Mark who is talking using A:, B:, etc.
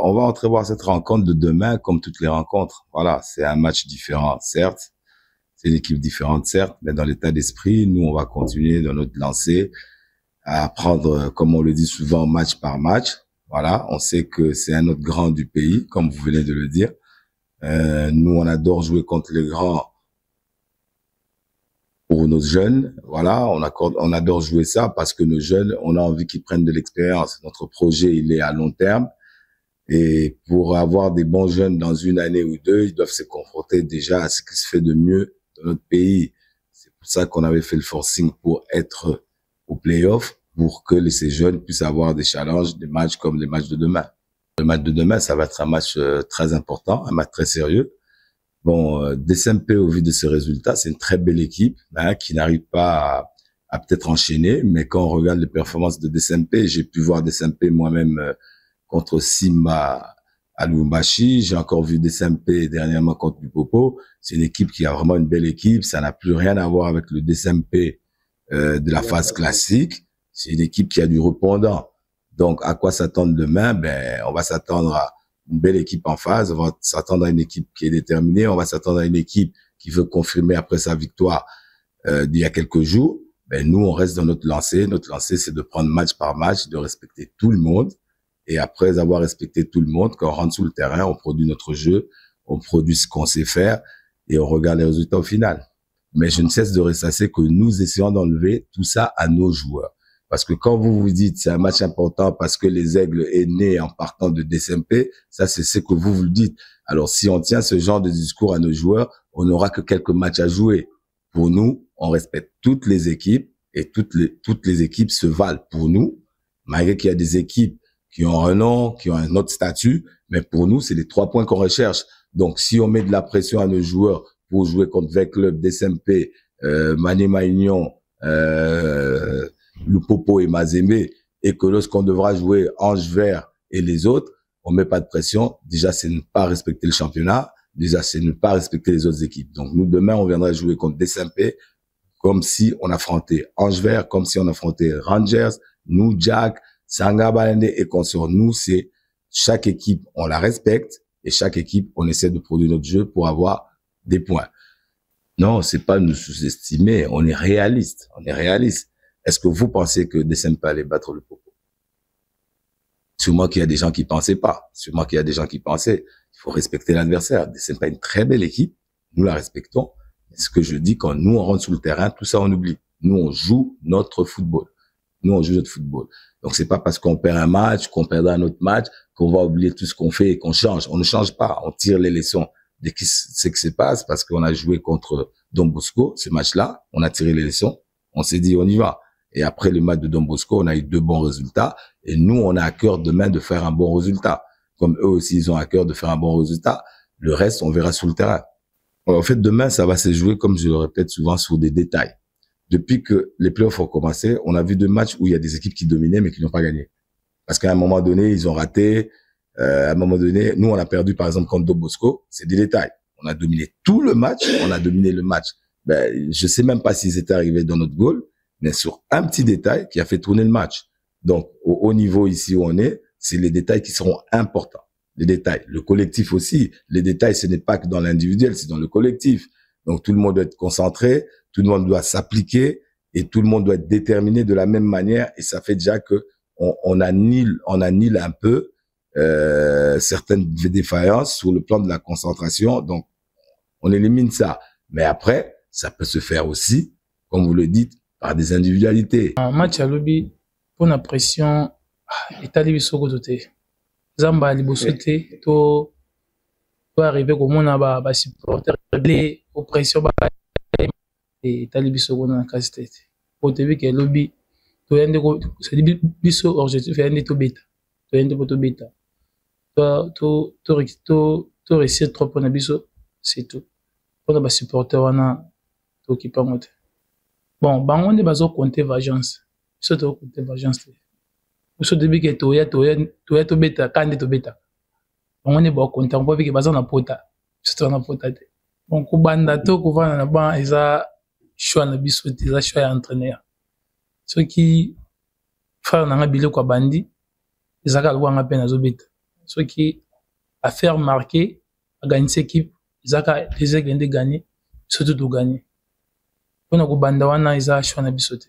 A: On va entrevoir cette rencontre de demain comme toutes les rencontres. Voilà, c'est un match différent, certes. C'est une équipe différente, certes, mais dans l'état d'esprit, nous, on va continuer dans notre lancée à prendre, comme on le dit souvent, match par match. Voilà, on sait que c'est un autre grand du pays, comme vous venez de le dire. Nous, on adore jouer contre les grands pour nos jeunes. Voilà, on adore jouer ça parce que nos jeunes, on a envie qu'ils prennent de l'expérience. Notre projet, il est à long terme. Et pour avoir des bons jeunes dans une année ou deux, ils doivent se confronter déjà à ce qui se fait de mieux dans notre pays. C'est pour ça qu'on avait fait le forcing pour être au play-off, pour que ces jeunes puissent avoir des challenges, des matchs comme les matchs de demain. Le match de demain, ça va être un match très important, un match très sérieux. Bon, DSMP, au vu de ce résultat, c'est une très belle équipe qui n'arrive pas à peut-être enchaîner, mais quand on regarde les performances de DSMP, j'ai pu voir DSMP moi-même contre Simba à Lubumbashi. J'ai encore vu DSMP dernièrement contre Lupopo. C'est une équipe qui a vraiment une belle équipe. Ça n'a plus rien à voir avec le DSMP de la phase classique. C'est une équipe qui a du répondant. Donc, à quoi s'attendre demain? Ben, on va s'attendre à une belle équipe en phase. On va s'attendre à une équipe qui est déterminée. On va s'attendre à une équipe qui veut confirmer après sa victoire d'il y a quelques jours. Ben, nous, on reste dans notre lancée. Notre lancée, c'est de prendre match par match, de respecter tout le monde. Et après avoir respecté tout le monde, quand on rentre sur le terrain, on produit notre jeu, on produit ce qu'on sait faire et on regarde les résultats au final. Mais je ne cesse de ressasser que nous essayons d'enlever tout ça à nos joueurs. Parce que quand vous vous dites c'est un match important parce que les Aigles est né en partant de DSMP, ça c'est ce que vous le dites. Alors si on tient ce genre de discours à nos joueurs, on n'aura que quelques matchs à jouer. Pour nous, on respecte toutes les équipes et toutes les équipes se valent pour nous, malgré qu'il y a des équipes qui ont un nom, qui ont un autre statut, mais pour nous, c'est les 3 points qu'on recherche. Donc, si on met de la pression à nos joueurs pour jouer contre 20 clubs, DSMP, Maniema Union, Lupopo et Mazembe, et que lorsqu'on devra jouer Ange Vert et les autres, on met pas de pression. Déjà, c'est ne pas respecter le championnat. Déjà, c'est ne pas respecter les autres équipes. Donc, nous, demain, on viendra jouer contre DSMP comme si on affrontait Ange Vert, comme si on affrontait Rangers, nous, Jack, Sanga Balende et consorts. Nous, c'est chaque équipe, on la respecte et chaque équipe, on essaie de produire notre jeu pour avoir des points. Non, c'est pas nous sous-estimer, on est réaliste, on est réaliste. Est-ce que vous pensez que DSMP allait battre le Popo? Sûrement qu'il y a des gens qui pensaient pas, sûrement qu'il y a des gens qui pensaient. Il faut respecter l'adversaire. DSMP a une très belle équipe, nous la respectons. Ce que je dis, quand nous on rentre sur le terrain, tout ça on oublie. Nous on joue notre football. Nous, on joue notre football. Donc, c'est pas parce qu'on perd un match, qu'on perdra un autre match, qu'on va oublier tout ce qu'on fait et qu'on change. On ne change pas. On tire les leçons de ce qui se passe parce qu'on a joué contre Don Bosco, ce match-là. On a tiré les leçons. On s'est dit, on y va. Et après le match de Don Bosco, on a eu 2 bons résultats. Et nous, on a à cœur demain de faire un bon résultat. Comme eux aussi, ils ont à cœur de faire un bon résultat. Le reste, on verra sur le terrain. En fait, demain, ça va se jouer, comme je le répète souvent, sur des détails. Depuis que les playoffs ont commencé, on a vu 2 matchs où il y a des équipes qui dominaient mais qui n'ont pas gagné. Parce qu'à un moment donné, ils ont raté. À un moment donné, nous, on a perdu par exemple contre Don Bosco. C'est des détails. On a dominé tout le match. On a dominé le match. Ben, je sais même pas s'ils étaient arrivés dans notre goal, mais sur un petit détail qui a fait tourner le match. Donc, au haut niveau ici où on est, c'est les détails qui seront importants. Les détails. Le collectif aussi. Les détails, ce n'est pas que dans l'individuel, c'est dans le collectif. Donc, tout le monde doit être concentré. Tout le monde doit s'appliquer et tout le monde doit être déterminé de la même manière. Et ça fait déjà que on annule un peu certaines défaillances sur le plan de la concentration. Donc, on élimine ça. Mais après, ça peut se faire aussi, comme vous le dites, par des individualités.
B: En match à lobby, pour la pression, l'état de biso côté. Zamba libosoté, to arriver comme on a ba supporter les oppressions et tali biso na casse-tête. Pour te dire que lobby to yende ko c'est biso objectif yende to beta. To yende to beta. To réussir trop pour na biso, c'est tout. Pour na ba supporter wana to ki pangote. Bon, bango ne bazo compter vengeance. Biso to compter vengeance. Biso te dire que to ya to beta, kande to beta. Bango ne ba compter on peut dire que bazo na pota. C'est na pota te. Bon, kubanda to kuvana na ban eza choix na biso eza choix ya entraîneur. Ce qui frère nanga biloko bandi ezaka lwanga pe nazobeta soki à faire marquer à gagner cette équipe ezaka les aigles de gagner surtout de gagner pona ko banda wana eza choix na bisote